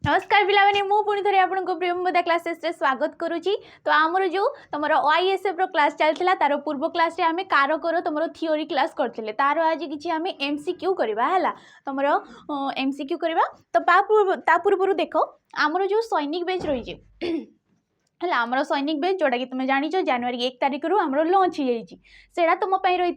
नमस्कार पिलाने मु पुणी थे आपको प्रेमदा क्लासेस स्वागत करुच्ची। तो आमर जो तुम OISF रो क्लास चलता तार पूर्व क्लास रे आमे कारकर तुम थियोरी क्लास करते तार आज कि आम MCQ करवा है तुम MCQ करवा। तो ता पूर्व देख आमर जो सैनिक बेच रही है आमर सैनिक बेच जोटा कि तुम जान जनवरी 1 तारिख रू आम लंच होता तुम रही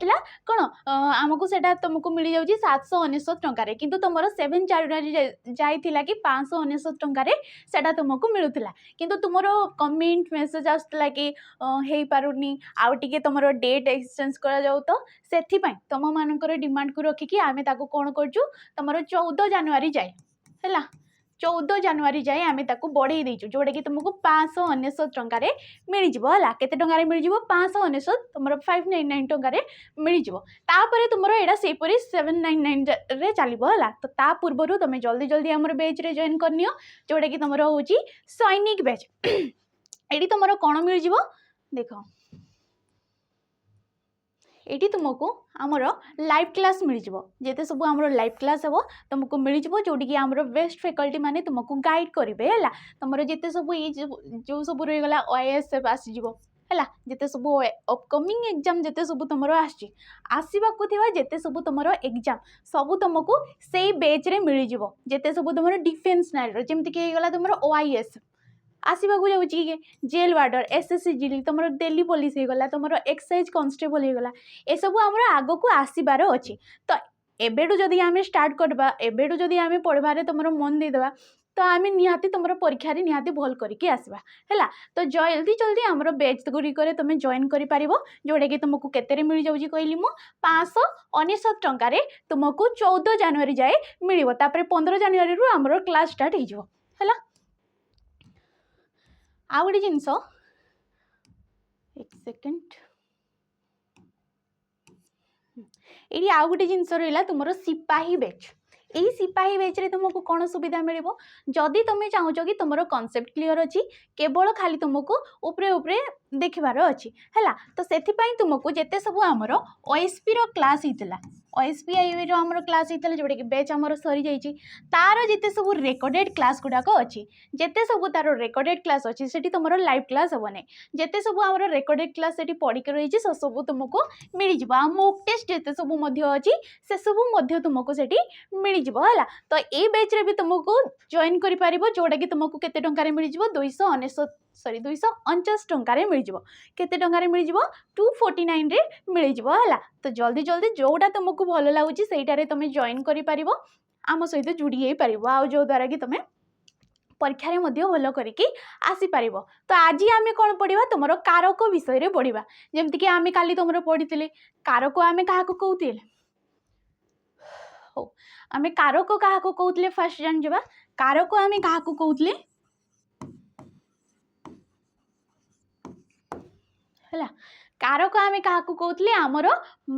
कौन आमको से तुमको मिल जाऊँगी 799 टकर कि तुम 7 जनवरी जाइला कि 599 टकर से तुमको मिलूला कि तुम कमेंट मेसेज आसला कि हो पारुनी आउ टे तुम डेट एक्सचेंज कर तो से तुम मानकर डिमांड को रखिकी आम कौन कर तुम 14 जनवरी जाए है 14 जनवरी जाए आम बढ़ई देचु जोटा कि तुमको 599 टकर मिल जाए के मिल 599 तुम 599 टकर मिल जापर तुम यहाँ से 799 रे चलो है। तो ता पूर्व तुम जल्दी जल्दी आम बैच रे जॉइन करनी जोटा कि तुम हूँ सैनिक बैच ये तुम कौन मिल जाव देख ये तुमको आमर लाइव क्लास मिल जिते सब आम लाइव क्लास हम तुमको मिल जोटी कि आमर बेस्ट फैकल्टी माने तुमको गाइड करेंगे है। तुम जिते सब ये जो सब रहीगला OISF आसीज है जिते सब अपकमिंग एग्जाम जिते सब तुम आसवाक जिते सब तुम एग्जाम सब तुमको से बैच रे मिल जिते सब तुम डिफेन्स लाइन जमीक तुम OISF आसवाक जाऊँगी जेल वार्डर SSC जिली तुम दिल्ली पुलिस होगा तुम एक्साइज कन्स्टेबल होगा ये सब आम आग को आसबार अच्छी। तो एबेटू जदि आम स्टार्ट करवा एबेटू जदि आम पढ़वार तुम मन देदेबा तो आम निहाती तुम परीक्षा निहाती भल करके आसवा है। तो जल्दी जल्दी आम बैच गुड़िक तुम जॉइन कर जोटा कि तुमको केते मिल जाऊँगी कहली मु 599 टकर तुमको 14 जनवरी जाए मिल 15 जनवरी रू आम क्लास स्टार्ट हो है। आ गोटे जिनस एक सेकेंड ये आउ गोटे जिनस रहा तुम सिपाही बैच यही सिपाही बैच रे तुमको कौन सुविधा मिल जदि तुम चाहो कि तुम कॉन्सेप्ट क्लियर अच्छी केवल खाली तुमको उपरे उपरे देखबार अच्छी है। तो से तुमको जिते सब आमर OSP रो क्लास होता OSP जो आम क्लास होता जोटा कि बैच आमर सरी जाइए तार जिते सब रेकर्डेड क्लास गुड़ाक अच्छी जिते सब तार रेकर्डेड क्लास अच्छी से तुम लाइव क्लास हम ना जिते सब आम रेकर्डेड क्लास से पढ़ी रही से सब तुमको मिल जाए मोक टेस्ट जिते सब अच्छी से सब तुमको से मिल है। तो ये बैच रे भी तुमको जॉइन कर जोटा कि तुमको केते टंकार मिल 249 टंकार मिल केते टंकार मिल 249 रे मिल है। तो जल्दी जल्दी जोटा तुमको भल लगुच से तुम जॉइन कर आम सहित जोड़ी हो पार आ जो द्वारा कि तुम परीक्षा भल करके आसीपर। तो आज आम कौन पढ़ा तुम कारक विषय पढ़ा जमीक आम काली तुम पढ़ी कारक आम क्या कहते हो आम कारक क्या कहते फास्ट जान कारक आम क्या कहते है कारक आम क्या कहते आमर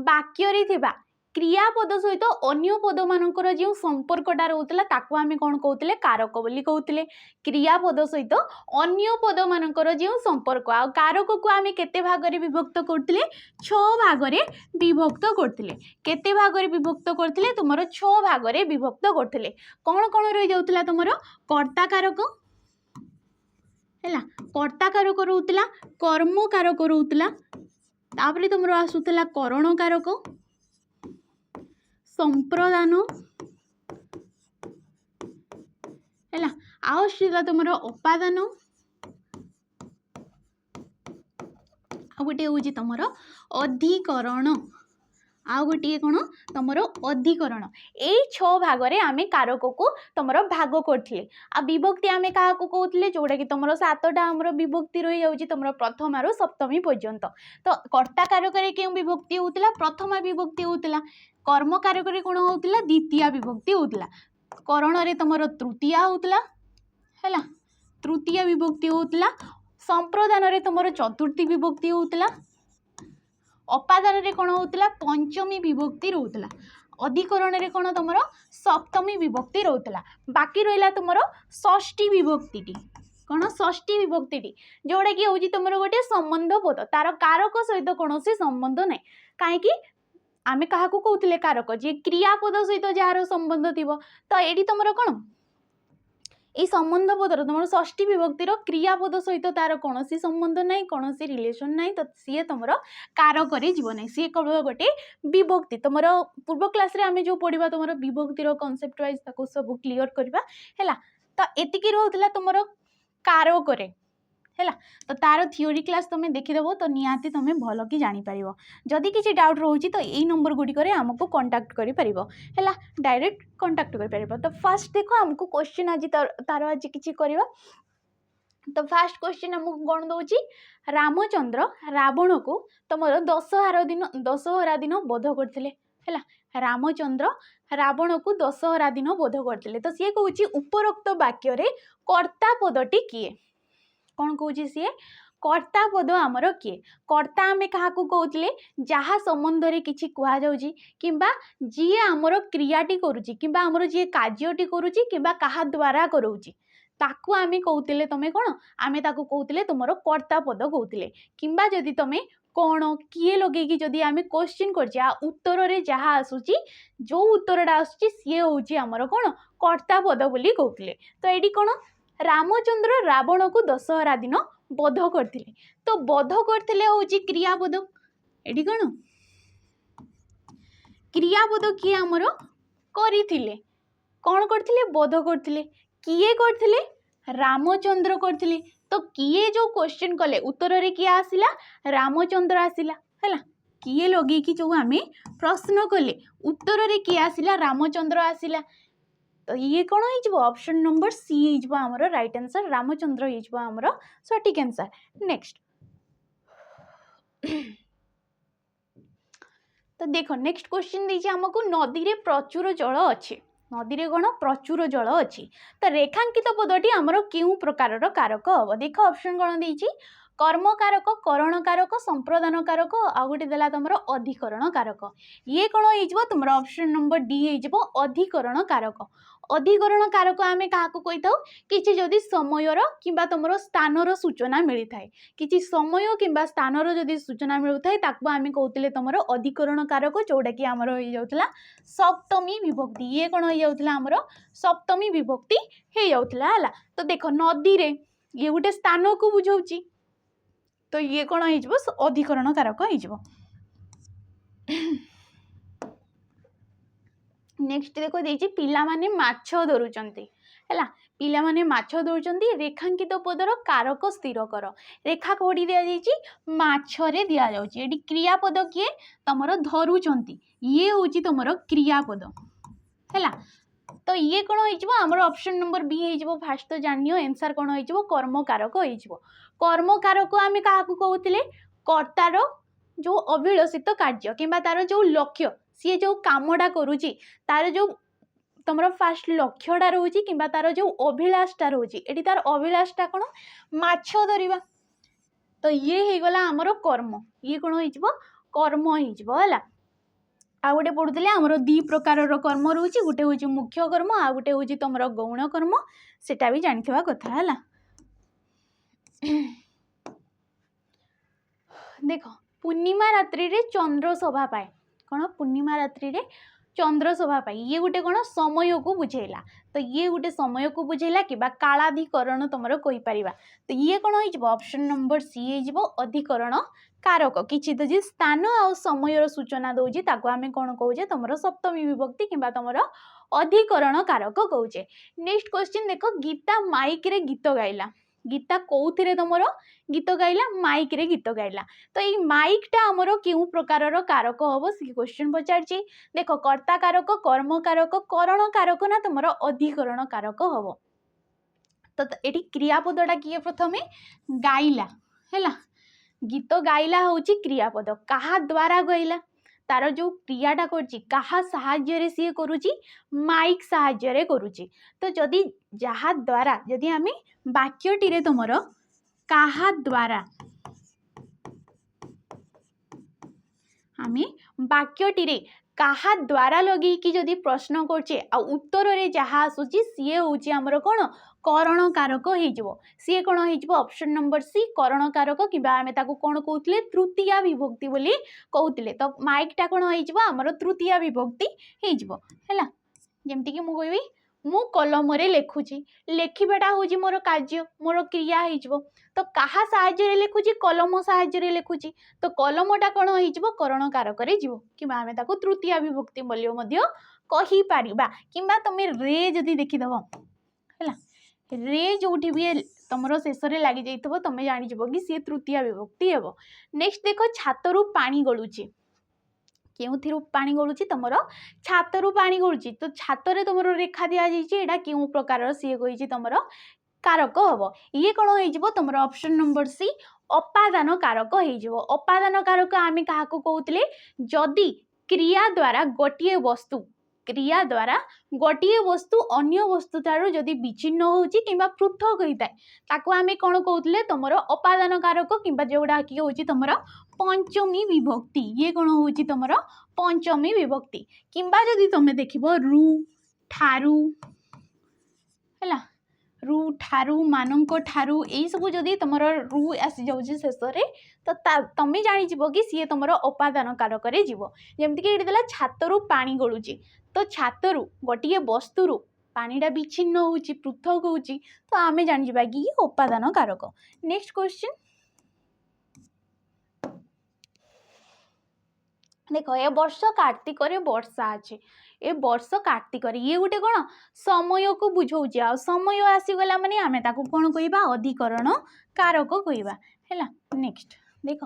वाक्य थिबा क्रियापद सहित अन्य पद मानकर जो संपर्कटा रोला ताकू आम कौन कहते कारक बोली कहते क्रियापद सहित अन्य पद मानकर जो संपर्क आ कारक को आम केते भागरे विभक्त करथिले 6 भागरे विभक्त करथिले केते भागरे विभक्त करथिले तुमरो 6 भागरे विभक्त करथिले कौन कौन रही जाउतला तुमरो कर्ता कारक है कर्ता कारक रोला कर्म कारक रोला तापरे तुमरो आसुतला करण कारक संप्रदान है आसला तुम अपादान आ गोटे हूँ तुम अधिकरण आ गोटे कौन तुम अधिकरण यही 6 भागरे आम कारक को तुम भाग करथिले आ विभक्ति आम क्या कहते जोटा कि तुम 7टा आम विभक्ति रही जाऊँगी तुम प्रथम रु सप्तमी पर्यंत। तो कर्ता कारक क्यों विभक्ति होता प्रथमा विभक्ति होता कर्म कारक कौन होता द्वितीय विभक्ति होता करण रे तुम तृतीय होता है तृतीय विभक्ति होता संप्रदान रे तुम चतुर्थी विभक्ति होता अपादान रे कौन होता पंचमी विभक्ति रोला अधिकरण रे कौन तुम सप्तमी विभक्ति रोला बाकी रहा तुम षष्ठी विभक्ति कौन षष्ठी विभक्ति जोड़ा कि हूँ तुम गोटे संबंध पद तार कारक सहित कौन संबंध ना कहीं आम क्या कहते कारक जी क्रियापद सहित जार संबंध थी तो ये तुम कौन এই সম্বন্ধ পদर तुम षष्ठी विभक्तिर क्रियापद सहित तार कौन संबंध ना कौन रिलेशन ना तो सी तुम कारक जीव ना सी केवल गोटे विभक्ति तुम पूर्व क्लास आम जो पढ़ा तुम विभक्तिर कनसेप्ट वाइज सब क्लीयर करवा है तो एतिकी रोला तुम कारक है तो तार थियोरी क्लास तुम देखीदेव तो निहाती तुम भल कि जापर जदि किसी डाउट रोचे तो यही नंबर गुड़िक आमको कंटाक्ट कर डायरेक्ट कंटाक्ट कर तो फास्ट देख आमको क्वेश्चन आज तार आज किसी करवा तो फास्ट क्वेश्चन आमको कौन दौर रामचंद्र रावण को तुम दशहरा दिन बोध करते है रामचंद्र रावण को दशहरा दिन बोध करते तो सी कौच उपरोक्त वाक्य कर्ता पदटी किए कौन कौच सी कर्ता पद आमर किए कर्ता आम क्या कहते जहाँ संबंध में किसी कहुच्छी कि जी आमर क्रियाटी करुच्ची कि आमर जी कार्यटी करुच्ची कि क्या द्वारा कराऊँगी ताकू आम कहते तुम कौन आम ताकू कहते तुम कर्ता पद कहते कि जदि तुम कौन किए लगे जदि आम क्वेश्चन कर उत्तर में जहाँ आसूची जो उत्तरटा आसूची सी हूँ आमर कौन कर्ता पद बोली कहते तो ये कौन रामचंद्र रावण को दशहरा दिन बोध करते तो बोध करते हूँ क्रियापद ये कौन क्रियापद किए आमर करते कौन करते बोध करते किए करते रामचंद्र करते तो किए जो क्वेश्चन कले उत्तर में किए आसला रामचंद्र आसला है किए लगे कि जो आम प्रश्न कले उत्तर में किए आसला रामचंद्र आसला तो ये कौन हो ऑप्शन नंबर सी हो आमर राइट आंसर रामचंद्र हो आमर सठिक आंसर नेक्स्ट तो देख नेक्स्ट क्वेश्चन दीजिए आमको नदी रे प्रचुर जल अच्छे नदी रे कौन प्रचुर जल अच्छी तो रेखांकित पदटी आमर क्यों प्रकार कारक हम देख ऑप्शन कौन देती कर्म कारक करण कारक संप्रदान कारक आ गोटे देला तुम अधिकरण कारक ये कौन हो तुम ऑप्शन नंबर डी हो अधिकरण कारक अधिकरण कारक आम क्या कही था कि जदि समयर कि तुम स्थानर सूचना मिलता है कि समय कि स्थानर जदि सूचना मिलता है ताकू आम कहते तुम अधिकरण कारक जोटा कि आमर हो जाता सप्तमी विभक्ति ये कौन हो जाता आमर सप्तमी विभक्ति हो जाता है तो देख नदी रे ये गोटे स्थान को बुझाऊँ तो ये कौन हो अधिकरण कारक हो नेक्स्ट देखो देछि पिला माने माछ धरुचंती है पिला माने माछ धरुचंती रेखांकित पदर कारक स्थिर कर रेखा कोडी दिया जाइछि माछरे दिया जाउछि एडी क्रियापद किए तमर धरुचंती ये होछि तमर क्रियापद है तो ये कौन हो आमर ऑप्शन नंबर बी हो फास्ट तो जानियो आंसर कौन हो कर्म कारक हो कर्म कारक आम क्या कहते कर्तार जो अभिलषित कार्य कि तार जो लक्ष्य सी जो कामटा करुच्ची तार जो तुम फास्ट लक्ष्यटा रोचे कि तार जो अभिलाषटा रोचे ये तार अभिलाषटा कौन माछ धरिबा तो ये हो गला आमर कर्म ये कौन हो कर्म होगा आ गोटे पढ़ुले आमर दी प्रकार कर्म रोचे गोटे हूँ मुख्य कर्म आ गोटे हूँ तुम गौण कर्म सेटा भी जानिथिबा कथा है देख पूर्णिमा रात्रि रे चंद्र शोभा पाए कौन पूर्णिमा रात्रि रे चंद्र शोभा पाए ये गोटे कौन समय को बुझेला तो ये गोटे समय को बुझेला कि कालाधिकरण तुम कही पार तो ये कौन हो ऑप्शन नंबर सी हो अधिकरण कारक किसी तो जी स्थान आ समय सूचना दौर ताको आम कौन कहे तुम सप्तमी विभक्ति कि तुम अधिकरण कारक कहे नेक्स्ट क्वेश्चन देख गीता माइक रे गीत गाइला गीता कौन तुम गीत गाइला माइक रे गीत गाइला तो ये माइकटा आमर क्यों प्रकार कारक हम से क्वेश्चन पचार देख कर्ता कारक कर्म कारक करण कारक ना तुम अधिकरण कारक हम तो ये क्रियापदटा किए प्रथमे गाइला है गीत गाइला हूँ क्रियापद क्या द्वारा गाइला तार जो क्रियाटा कर सी करुच्ची माइक साहाय्य करुच्ची तो जदि जहा द्वारा जदि आम वाक्यटी तुमर कहा द्वारा आम वाक्यटी कहा द्वारा लगे कि जदि प्रश्न करछे आ उत्तर रे जहाँ आसूची सी हूँ आमर कौन करण कारक हो सी कौन हो ऑप्शन नंबर सी करण कारक कि आम कौन कहते तृतीया विभक्ति बोली कहते तो माइकटा कौन हो आमर तृतीया विभक्ति है जमती कि मुझे मु कलम रे लेखुची लेखिबाटा होची मोर कार्य मोर क्रिया हो तो कहा साहाय्य लेखुची कलम साहाय्य लेखुची तो कलमटा कौन हो करण कारक कि आम तृतीय विभक्ति बोलियो कही पारिबा किंबा तुम रे जदि देखिदेव है रे जो भी तुम शेष में लगी जाइए तुम जान कि सी तृतीय विभक्ति हे। नेक्स्ट देख छातरू पानी गलुची क्यों पानी गलुची तुम छातरू पानी गलुची तो छाତରେ तुम रेखा दि जाइए क्यों प्रकार सी कही तुम कारक हम ये कौन हो तुम ऑप्शन नंबर सी अपादान कारक हो। अपादान कारक आम क्या कहते जदि क्रिया द्वारा गोटे वस्तु अन्य वस्तु ठारू जदि विच्छिन्न होची किंबा पृथक होता है ताको आम कौन कहते तुम अपादान कारक किंबा जोड़ा कि हूँ तुम पंचमी विभक्ति ये कौन हो तुम पंचमी विभक्ति किंबा जदि तुम देख रु ठारू है रु ठारू मानक ठारू यही सब जदि तुम रु आसी जाऊँगी शेष तो तुम्हें जानी कि सी तुम अपादान कारक जमीक ये देला छातरू पानी गलुची तो छातरू गोटे वस्तुरु पानीटा विच्छिन्न होची पृथक होची तो आम जाना कि ये अपादान कारक। नेक्स्ट क्वेश्चन देख ए वर्ष कार्तिक वर्षा अच्छे ए वर्ष कार्तिक ये गोटे कौन समय को बुझाऊँ आ समय आसीगला माने आम ताकू कौन कहवा अधिकरण कारक कहवा है। नेक्स्ट देख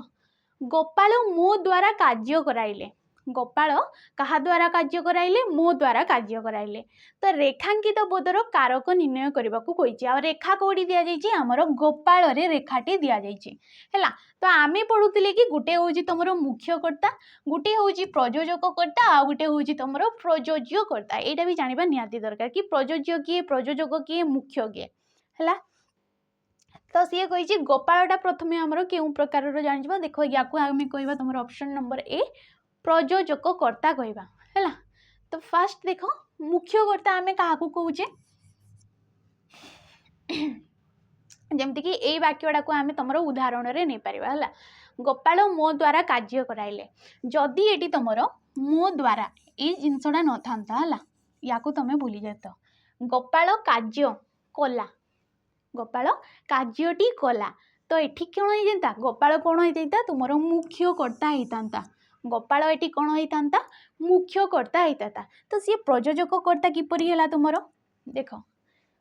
गोपाल मो द्वारा कार्य कराइले गोपाल कहा द्वारा कार्य कराइले मो द्वारा कार्य कराइले तो रेखांकित बोधर कारक निर्णय करने को कही आ रेखा कौटी दि जाइए आमर गोपाल रे रेखाटी दि जाइए है। तो आम पढ़ुले कि गोटे हूँ तुम मुख्यकर्ता गोटे हूँ प्रयोजककर्ता आ गोटे हूँ तुम प्रयोज्यकर्ता यहाँ भी जानवा निहाती दरकार कि प्रयोज्य किए प्रयोजक किए मुख्य किए है। तो सी कही गोपालटा प्रथम आमर क्यों प्रकार जान देख या आम कह तुम ऑप्शन नंबर ए प्रयोजककर्ता कहवा है। तो फास्ट देख मुख्यकर्ता आम क्या कहे जमती कि यही वाक्यटा को आम तुम उदाहरण रे नहीं पारिबा है। गोपाल मो द्वारा कार्य कराइले जदि ये तुम मो द्वारा ये जिनसटा न था है या तुम भूली जात गोपाल कार्य कला गोपाल कार्यटी कला तो ये कौन हो जाता गोपाल कौन हो जाता तुम मुख्यकर्ता होता गोपाल ये कौन होता मुख्यकर्ता होता तो सी प्रयोजककर्ता किपरि है तुम देख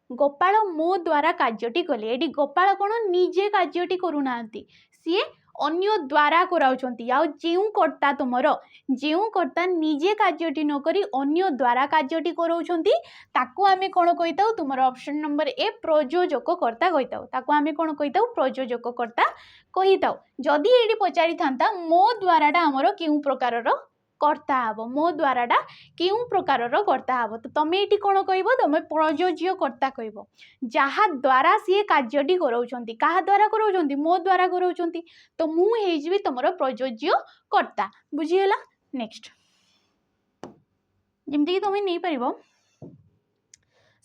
गोपाल मो द्वारा कार्यटी कले ये गोपाल कौन निजे कार्यटी करूना सी अन्य द्वारा कराउछंती आ जेउ कर्ता तुमर जेउ कर्ता निजे कार्यटी न करी अन्य द्वारा कार्यटी कराउछंती ताकू आमे कोन कहिताउ तुमर ऑप्शन नंबर ए प्रयोजककर्ता कहिताउ ताकू आमे कोन कहिताउ प्रयोजककर्ता कहिताउ। जदि एडी पचारि थांता मो द्वाराटा हमर केउ प्रकारर कर्ता हबो मो द्वाराटा केउ प्रकारर कर्ता हबो तो तमे एटी कोन कहबो तमे प्रयोज्यकर्ता कहबो जहा द्वारा सी कार्यटी कराउछंती काहा द्वारा कराउछंती मो द्वारा कराउछंती तो मु हेजिबी तमरो प्रयोज्यकर्ता बुझियला। नेक्स्ट जेमती कि तमे नै परिबो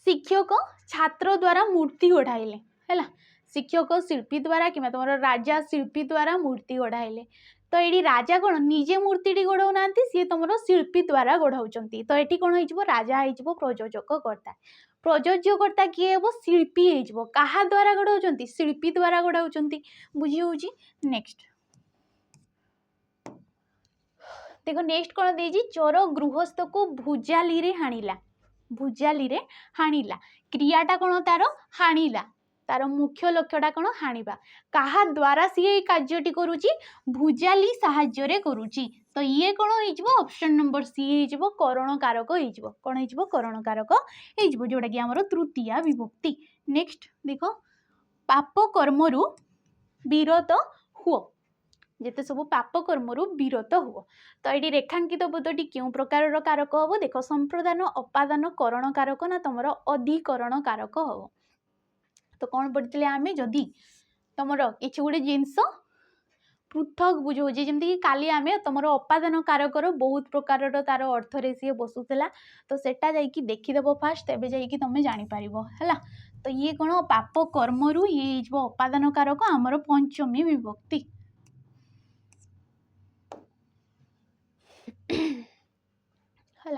शिक्षक छात्र द्वारा मूर्ति गढ़ाइले है शिक्षक शिल्पी द्वारा कि तुम राजा शिल्पी द्वारा मूर्ति गढ़ाइले तो ये राजा कौन निजे मूर्ति गढ़ाऊना सी तुम शिल्पी द्वारा गढ़ाऊँच तो ये कौन हो राजा हो प्रयोजककर्ता प्रयोज्यकर्ता किए हे शिल्पी हो क्या द्वारा गढ़ाऊँ शिल्पी द्वारा गढ़ाऊँ बुझी हूँ। नेक्स्ट देखो नेक्स्ट कौन दे चोर गृहस्थ को भुजाली रे हाणिला क्रियाटा कौन तार हाणिला तार मुख्य लक्ष्यटा कौन हाणिबा कहा द्वारा सी कार्यटी करुची भुजाली साहाय्य रे करुची तो ये कौन हो ऑप्शन नंबर सी हो करण कारक हो कौन हो करण कारक हो जोटा कि आमर तृतीया विभक्ति। नेक्स्ट देख पाप कर्मरु विरत हुओ जेते सब पाप कर्मरु विरत हुओ तो ये रेखांकित बोधटी क्यों प्रकार कारक हम देख संप्रदान अपादान करण कारक ना तुम अधिकरण कारक हम तो कौन पढ़ते आम जदि तुम किसी गोटे जिनस पृथक बुझे जमीक काली आम तुम अपादान कारकर बहुत प्रकार तार अर्थ रे सी बसुला तो सेटा जाइकी देखीदेव फास्ट तेज जाइकी तुम जापर है। तो ये कौन पाप कर्मरु ये अपादान कारक आमर पंचमी विभक्ति है।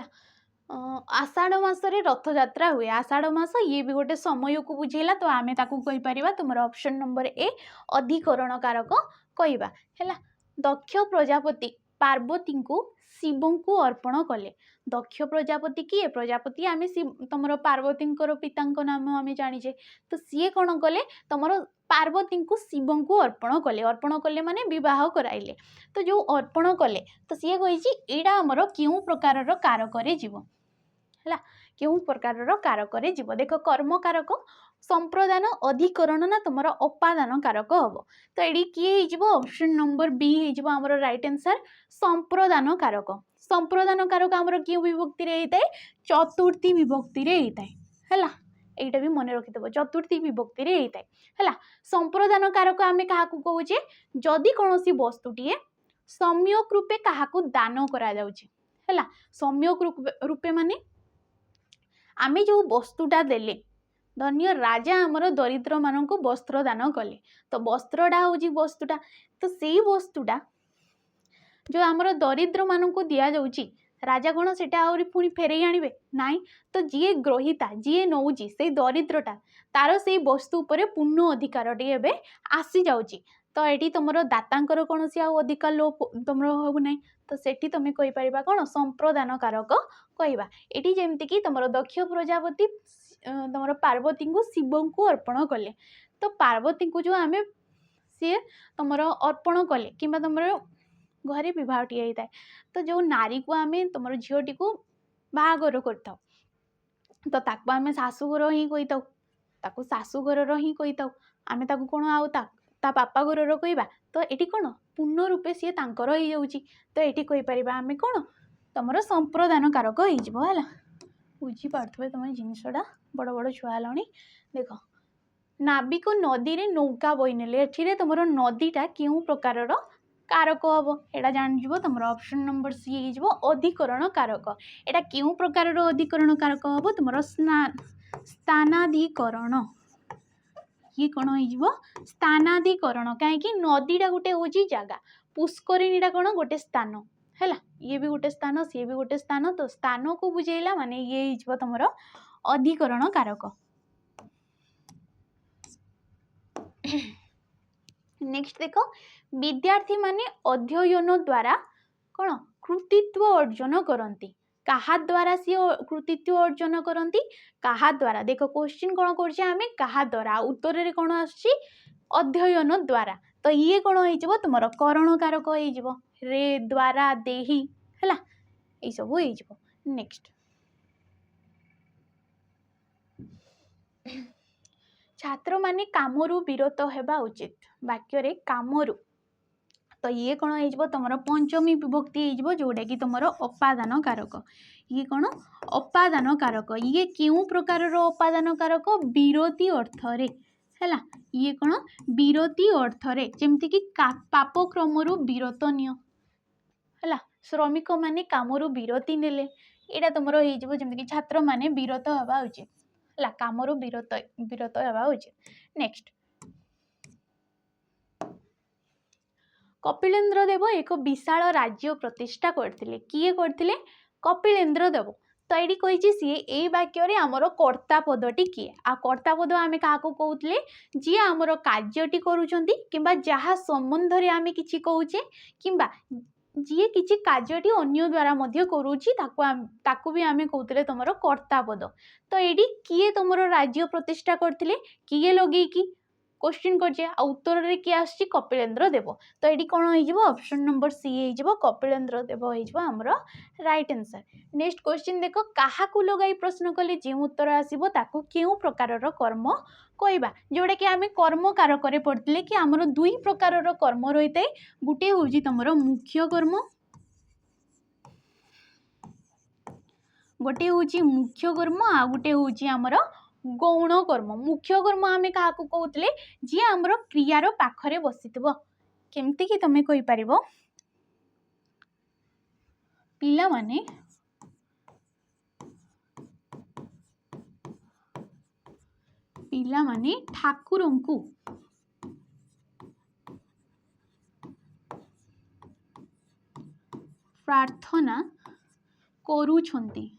आषाढ़ मासरे रथयात्रा हुए। आषाढ़ मास ये भी गोटे समय को बुझेला, तो आमे ताकू कहि परिबा तुमर ऑप्शन नंबर ए अधिकरण कारक कहबा हैला। दक्ष प्रजापति पार्वती को शिव को अर्पण कले। दक्ष प्रजापति किए? प्रजापति आमे शिव तुमर पार्वती पिता नाम आमे जानिजे, तो सी कौन कले तुमर पार्वती को शिव को अर्पण कले। अर्पण कले माने विवाह कराइले। तो जो अर्पण कले तो सी कही एटा आमर क्यों प्रकार कारक जीव है, क्यों प्रकार कारक जीव। देख कर्म कारक संप्रदान अधिकरण ना तुम अपादान कारक हम। तो ये किए ऑप्शन नंबर बी हो आमर राइट आंसर संप्रदान कारक। संप्रदान कारक आमर क्यों विभक्ति रे होता है? चतुर्थी विभक्ति रे होता है। यहीटा भी मन रखिदेव, चतुर्थी विभक्ति रे होता है। संप्रदान कारक आम क्या कहे? जदि कौन सी वस्तुटीए सम्यक रूपे क्या दान करा जाउछि है। सम्यक रूपे माने आमे जो वस्तुटा देले, धन्य राजा आमर दरिद्र मानक वस्त्र दान कले, तो वस्त्रटा हूँ वस्तुटा, तो से वस्तुटा जो आमर दरिद्र मानक दिया जाउछि राजा कौन से पुणी फेरई आनिबे नाई। तो जी ग्रहिता जी नौची से दरिद्रटा तार से वस्तु पर पूर्ण अधिकार टी आसी जाउछि। तो ये तुम दातांकर कौन सी अधिकार लोप तुम हो ना, तो सेठी तुम कहि परिबा कौन संप्रदान कारक कहबा। एटी जेमति कि तुम दक्ष प्रजापति तुम पार्वती को शिव को अर्पण कले, तो पार्वती को जो आम सी तुम अर्पण कले कि तुम घरे बहटी होता है, तो जो नारी को आम तुम झीटी को बाहागर करता तो ताकू आम शाशुघर ही कही था, ताकू शाशुघर ही कही था आम ताकू कौन आउ ता बापा घर कहवा। तो ये कौन पूर्ण रूपे सी तांकर हो जाउछि, तो ये कहीपर आम कौन तुम संप्रदान कारक है। बुझी पार्थ्य तुम जिनसटा बड़ बड़ छुआ हेलणी। देख नाविक नदी रे नौका बई नेले, एठिरे तुम नदीटा क्यों प्रकार कारक हम एटा जान जीवो। तुम ऑप्शन नंबर सी हो अधिकरण कारक। एटा क्यों प्रकार अधिकरण कारक हम? तुम स्थानाधिकरण। ये कौन हो स्थानाधिकरण, कहीं नदीटा गोटे हूँ जगह, पुष्करिणीटा कौन गोटे स्थान है। ये भी गोटे स्थान, सी भी गोटे स्थान, तो स्थान को बुझेला माने ये तुम अधिकरण कारक। नेक्स्ट देख विद्यार्थी माने अध्ययन द्वारा कौन कृतित्व अर्जन करती। कहा द्वारा सी कृतित्व अर्जन करती? कहा द्वारा। देख क्वेश्चन कौन कर आम कहा द्वारा, उत्तर रे कौन आछि अध्ययन द्वारा। तो ये कौन हो तुम करण कारक हो रे द्वारा देही है, ये सब हो। नेक्स्ट छात्र माने कामरू विरत हेबा उचित। वाक्य रे कामरू, तो ये कौन हो तुम पंचमी विभक्ति हो जोटा कि तुम अपादान कारक। ये कौन अपादान कारक। ये क्यों प्रकार अपादान कारक? विरति अर्थ रे है। ये कौन विरति अर्थ रे, जमती कि पाप क्रमरू विरत निय है। श्रमिक माने कामरू विरति नेले, यहाँ तुम होमती छात्र माने विरत हवा उचित है, कामरू विरत हवा उचित। नेक्स्ट कपिलेन्द्र देव एक विशाल राज्य प्रतिष्ठा करथिले। किए करथिले? कपिलेन्द्र देव। तो ये कही सी ए वाक्य आमर कर्ता पदटी किए? आ कर्ता पद आम क्या कहते? जी आमर कार्यटी करुँच कि जहाँ संबंध रे आम कि कौचे कि जी किसी कार्यटी अन्य द्वारा करुँची ताकू भी आम कहते तुम कर्ता पद। तो ये किए तुम राज्य प्रतिष्ठा करथिले? किए लगेकी क्वेश्चन कर उत्तर रे किए आछि कपिलेन्द्र देव। तो ये कौन हो ऑप्शन नंबर सी हो कपिलेन्द्र देव हो आमर राइट आंसर। नेक्स्ट क्वेश्चन देख क्या लगाई प्रश्न कले जो उत्तर आसो ताकू क्यों प्रकार कर्म कहवा, जोटा कि आम कर्म कारक पढ़ते कि आमर दुई प्रकार कर्म रही है। गोटे हूँ तुम मुख्य कर्म, गोटे हूँ मुख्य कर्म, आ गोटे हूँ आमर गौण कर्म। मुख्य कर्म आम क्या कहते? जी आमर क्रियार पाखरे बसी केमती कि तुम कहीपर पिला माने ठाकुर को प्रार्थना करुछंती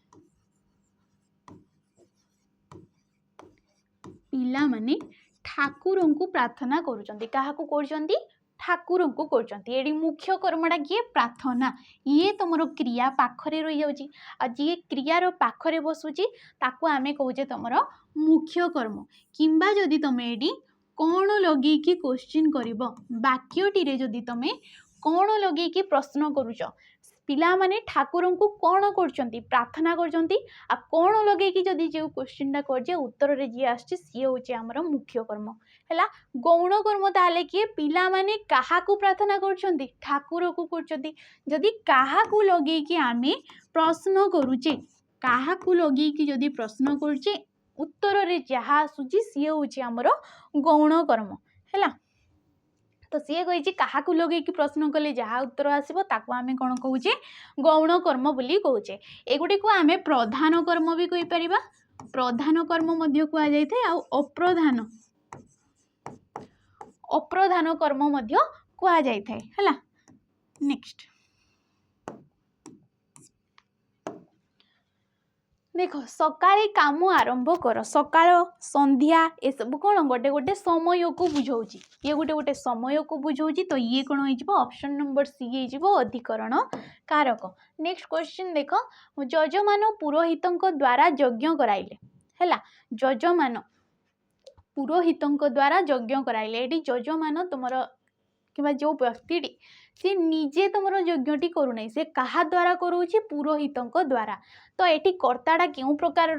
पिला माने ठाकुर को प्रार्थना करुचंती काहाकू करुचंती ठाकुर को करुचंती एडी मुख्य कर्मटा किए प्रार्थना ये तुमरो क्रिया पाखरे रही जाउची आ जे क्रियार पाखरे बसुची ताकू आमे कहूचे तुमरो मुख्य कर्म किंबा जदि तमे एडी कौन लगे कि क्वेश्चन करिवो वाक्यटी रे जदि तमे कौन लगे कि प्रश्न करूच पिला माने ठाकुर को कौन करचंती प्रार्थना करचंती आ कौन लगे कि जदि जो क्वेश्चनटा करजे उत्तर रे जी आछि सी होचे हमर मुख्य कर्म हैला गौण कर्म ताले कि पिला माने काहा को प्रार्थना करचंती ठाकुर को करचंती जदि काहा को लगे कि आमे प्रश्न करूचे काहा को लगे कि जदि प्रश्न करचे उत्तर रे जहा आसुची सी होचे हमर गौण कर्म हैला तो सी कही क्या लगे कि प्रश्न कले जहाँ उत्तर आसो ताकू आम कौन कहे गौण कर्म बोली कहचे एगुड़ी को आम प्रधान कर्म भी कहीपर प्रधान कर्म कहुए आ अप्रधान अप्रधान कर्म कहुए है नेक्स्ट देख सकाळे काम आरंभ कर सकाळ संध्या ए सब कौन गोटे गोटे समय को बुझाऊँगी ये गोटे गोटे समय को बुझाऊँगी तो ये कौन हो ऑप्शन नंबर सी हो अधिकरण कारक नेक्स्ट क्वेश्चन देख जजमान पुरोहित द्वारा यज्ञ कराइले हैला जजमान पुरोहित द्वारा यज्ञ कराइले ये जजमान तुमर कि जो व्यक्ति सी निजे तुम यज्ञटी करूना से क्या द्वारा करोछि पुरोहित द्वारा तो ये कर्ताटा क्यों प्रकार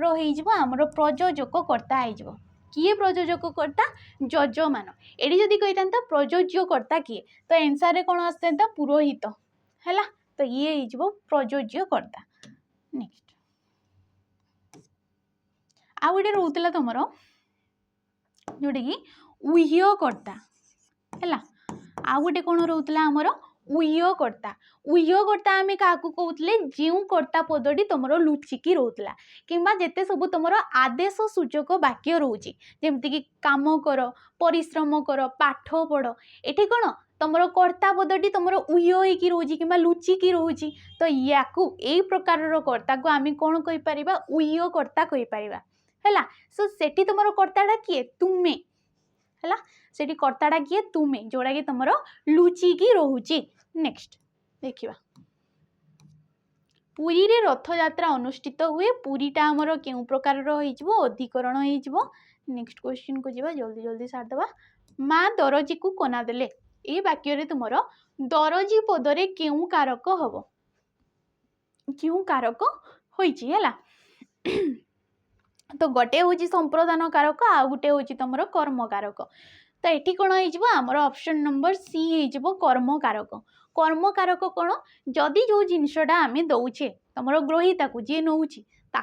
आमर प्रयोजक कर्ता हो किए प्रयोजक कर्ता जजमान ये जदि कही था प्रयोज्य कर्ता किए तो एनसर रे कौन आसता पुरोहित है तो ये हो प्रयोज्य कर्ता नेक्स्ट आ गए रोला तुम जोटा कि उह्यकर्ता है आ गए कौन रोला आमर उह्यकर्ता उह्यकर्ता आम क्या कहते जो कर्ता पदटी तुम लुचिकी रोला किंबा जिते सब तुम आदेश सूचक वाक्य रोचे जमीक काम कर परिश्रम कर पाठ पढ़ ये कौन तुम कर्ता पदटी तुम उह्य हो रोचे कि लुचिकी रोचे तो या यही प्रकार कर्ता को आम कौन कहीपर उह्यकर्ता कहीपर है सो से तुम कर्ताटा किए तुम्हें है से कर्ताटा किए तुम्हें जोड़ा कि तुम लुचिकी रोचे नेक्स्ट देखिए पुरी रे रथ यात्रा अनुष्ठित हुए पुरीटा आमर क्यों प्रकार अधिकरण हो नेक्स्ट क्वेश्चन को जीवा जल्दी जल्दी सारदबा माँ दरजी को कना देले ये वाक्य तुम दरजी पदरे क्यों कारक हम क्यों कारक है तो गोटे हूँ संप्रदान कारक आ गोटे हूँ तुम कर्म कारक तो ये कौन होमर ऑप्शन नंबर सी हो कर्म कारक कौन जदि जो जिनसटा आम दौचे तुम ग्रहीता को जी नौ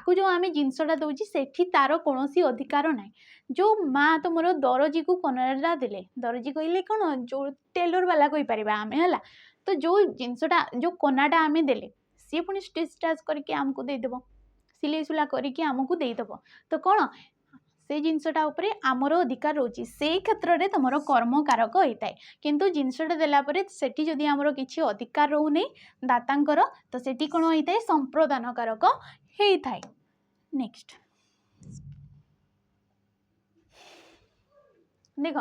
जो आम जिनसटा दौची से तार कौन अधिकार ना जो माँ तुम दरजी को कनाडा देले दरजी कहले कौन जो टेलर वाला कहीपर आम है तो जो जिनसटा जो कनाटा आम देले सी पुणी स्टिच स्टाच करके आमको देदेव सिलाई सुला करके आमको देदेव तो कौन से जिनसटा उपरे आमर अधिकार रोची से क्षेत्र में तुम कर्म कारक होता है किंतु जिनसटा देलापर सेठी जदि आमर किसी अधिकार रोने दातांकर तो सेठी कौन होता है संप्रदान कारक होता है नेक्स्ट देख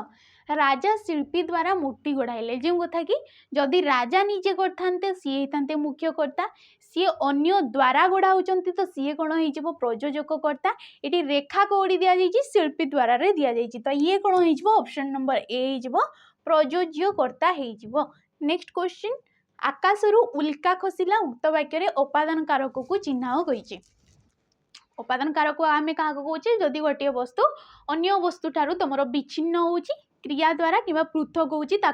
राजा शिल्पी द्वारा मूर्ति गढ़ाइले जो कथा कि जदि राजा निजे करते सी होता मुख्य कर्ता सी अन्य द्वारा गढ़ा होती तो सी कौन हो प्रयोजक कर्ता ये रेखा कौड़ी दि जाइए शिल्पी द्वारा दि जाइए तो ये कौन हो ऑप्शन नंबर ए हो प्रयोज्य कर्ता हो नेक्स्ट क्वेश्चन आकाशरू उल्का खसला उक्त वाक्य उपादान कारक को चिन्ह कही उपादान कारक आम क्या कहे जदि गोटे वस्तु अन्य वस्तु ठारू तुम विच्छिन्न हो क्रिया द्वारा कि पृथक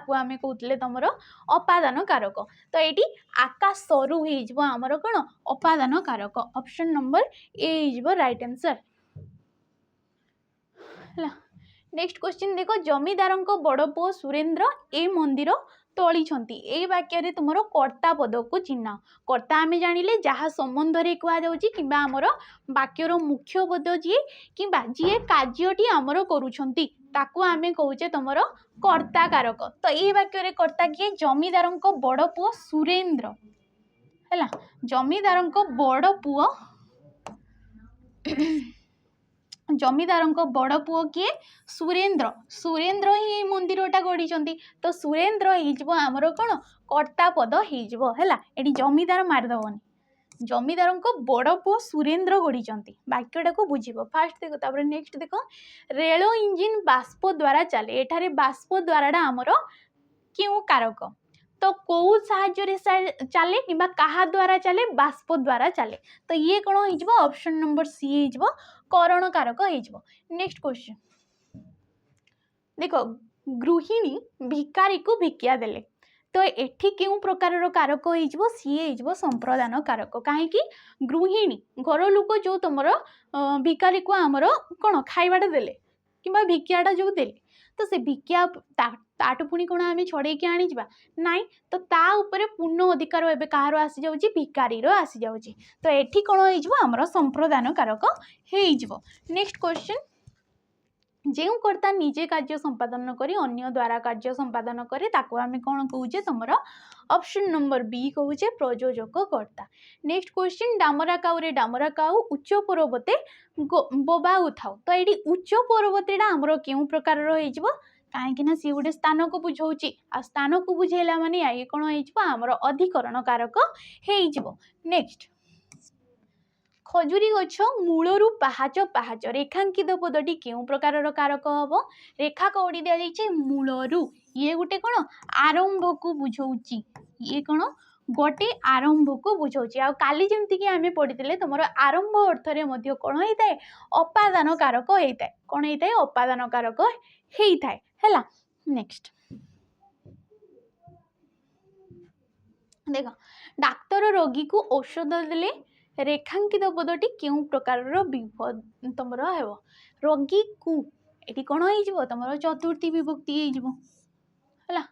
होमें कहते तुम अपादान कारक तो ये आकाश सरु होमर कौन अपादान कारक ऑप्शन नंबर ए हो राइट आंसर नेक्स्ट क्वेश्चन देख जमीदार बड़ पुओ सुरेंद्र ए मंदिर तोली ए वाक्य तुम कर्ता पद को चिन्ह कर्ता आम जानिले जहाँ संबंध रे कहुच्छी कि आमर वाक्यर मुख्य पद जी कि जी कार्यटी आमर करुछंती ताकू आमे कहूचे तुम कर्ता कारक तो ये वाक्य कर्ता किए जमीदार बड़ पुओ सुरेंद्र है जमीदार बड़ पुओ जमीदार बड़ पुओ किए सुरेन्द्र सुरेन्द्र ही मंदिरटा गढ़ी तो सुरेन्द्र होमर कौन कर्ता पद होगा ये जमीदार मारिदेवनी जमीदार बड़ पुओ सुरेन्द्र गढ़ी वाक्यटा को बुझ फास्ट देख तापर नेक्स्ट देख रेल इंजिन बाष्प द्वारा चले एठारे बाष्प द्वारा आमर क्यों कारक तो कौ साहाय्य चले कि क्या द्वारा चले बाष्प द्वारा चले तो ये कौन हो ऑप्शन नंबर सी हो करण कारक हो नेक्स्ट क्वेश्चन देख गृहिणी भिकारी को भिक्षा देले तो एठी क्यों प्रकार कारक हो सी हो संप्रदान कारक कहीं गृहिणी घर लोक जो तुम भिकारी को आमर कौन खाइबाटा देले कि भिक्षाटा जो देले तो से भिक्षा ताटू पुणी कौन आम छड़े आनी नाई तो ता उपरे पूर्ण अधिकार एवं कहार आसी जाऊँगी भिकारी आसी जाऊँगी तो एठी कौन होमर संप्रदान कारक हो नेक्स्ट क्वेश्चन जो कर्ता निजे कार्य संपादन करी अन्य द्वारा कार्य संपादन करे ताको आमे कौन कहूचे तुमर ऑप्शन नंबर बी कहूचे प्रयोजक कर्ता नेक्स्ट क्वेश्चन डामरा काउरे डामरा काउ उच्च पर्वते बोबा उठाओ तो ये उच्च पर्वतेटा आमर क्यों प्रकार कहीं सी गोटे स्थान को बुझाऊँगी आ स्थान को बुझेला माने ये कौन होमर अधिकरण कारक हो नेक्स्ट खजुरी गछ मूलरू पहाच पहाच रेखांकित पदटी क्यों प्रकार कारक हम रेखा कौड़ी दि जाइए मूलरू ये गोटे कौन आरंभ को बुझाऊँगी ये कौन गोटे आरंभ को बुझाऊँगी आ काली जमती कि आम पढ़ी तुम आरंभ अर्थ में कौन होता है अपादान कारक होता है कौन होता है अपादान कारक होता है नेक्स्ट देख डाक्तर रोगी को औषध देले रेखांकित पदटी क्यों प्रकार तुम है रोगी को ये कौन हो तुम चतुर्थी विभक्ति है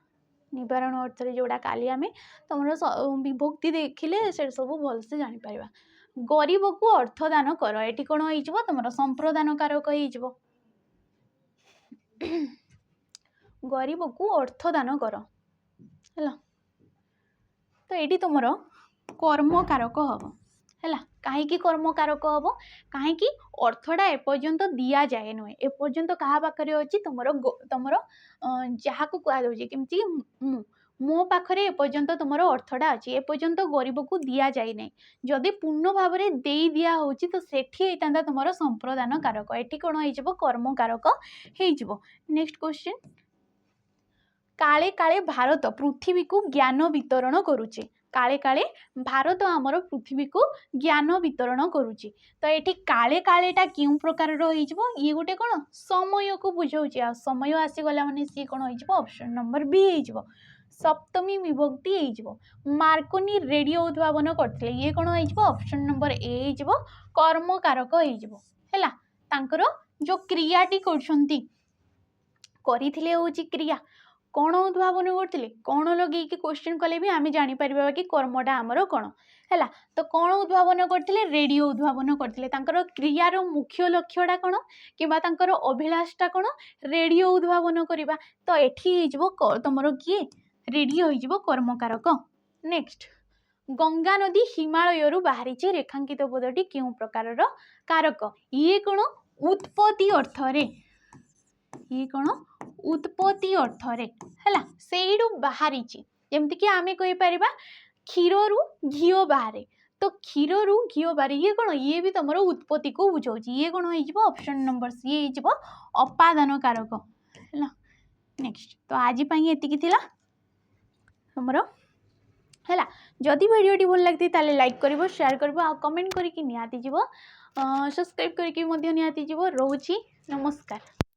निवारण अर्थ जोड़ा काली आम तुम विभक्ति देखिले से सब भलसे जापर गरीब को अर्थदान कर ये कौन हो तुम संप्रदान कारक हो गरीब को अर्थदान कर है तो ये तुम कर्म कारक हम है कहीं कर्म कारक हम कहीं अर्थटा एपर्यंत दि जाए नुहे एपर्यंत क्या पाखे अच्छी तुम तुम जहाँ को कहुचे कमी मो पाखे एपर्यंत तुम अर्थटा अच्छी एपर्यंत गरीब को दि जाए ना जदि पूर्ण भाव में दे दिया होची तो सेठी होता तुम संप्रदान कारक ये कौन हो कर्म कारक हो नेक्स्ट क्वेश्चन काले काले भारत पृथ्वी को ज्ञान वितरण करुचे काले काले भारत आमर पृथ्वी को ज्ञान वितरण करुचे तो ये काले कालेटा क्यों प्रकार ये गोटे कौन समय को बुझाऊँगी आ समय आसीगला माने सी कौन हो ऑप्शन नंबर बी हो सप्तमी विभक्ति हो मार्कोनी रेडियो उद्भावन करते ये कौन हो ऑप्शन नंबर ए हो कर्म कारक हो जो क्रियाटी कर क्रिया कौन उद्भावन करते कौन लगे क्वेश्चन कले भी आम जापर कि कर्मटा आमर कौन है तो कौन उद्भावन करते रेडियो उद्भावन करते क्रियार मुख्य लक्ष्यटा कौन कि अभिलाषटा कौन रेडियो उद्भावन करवा तो ये तुम किए रेडियो हो कर्मकारक नेक्स्ट गंगा नदी हिमालय बाहरी रेखांकित पदटी क्यों प्रकार कारक ये कौन उत्पत्ति अर्थ ये कौन उत्पत्ति अर्थ है से बाहरी जमती कि आम कहीपर क्षीर घी बाहर तो क्षीर घी बाहर ये कौन ये भी तुम उत्पत्ति को बुझाऊँगी ये कौन हो ऑप्शन नंबर सी हो अपादान कारक है नेक्स्ट तो आज ये तुम है जदि भिडियोटी भल लगती ताले लाइक कर शेयर कर आ कमेंट करके निहाती जीव सब्सक्राइब करके निहाती जीव रोची नमस्कार।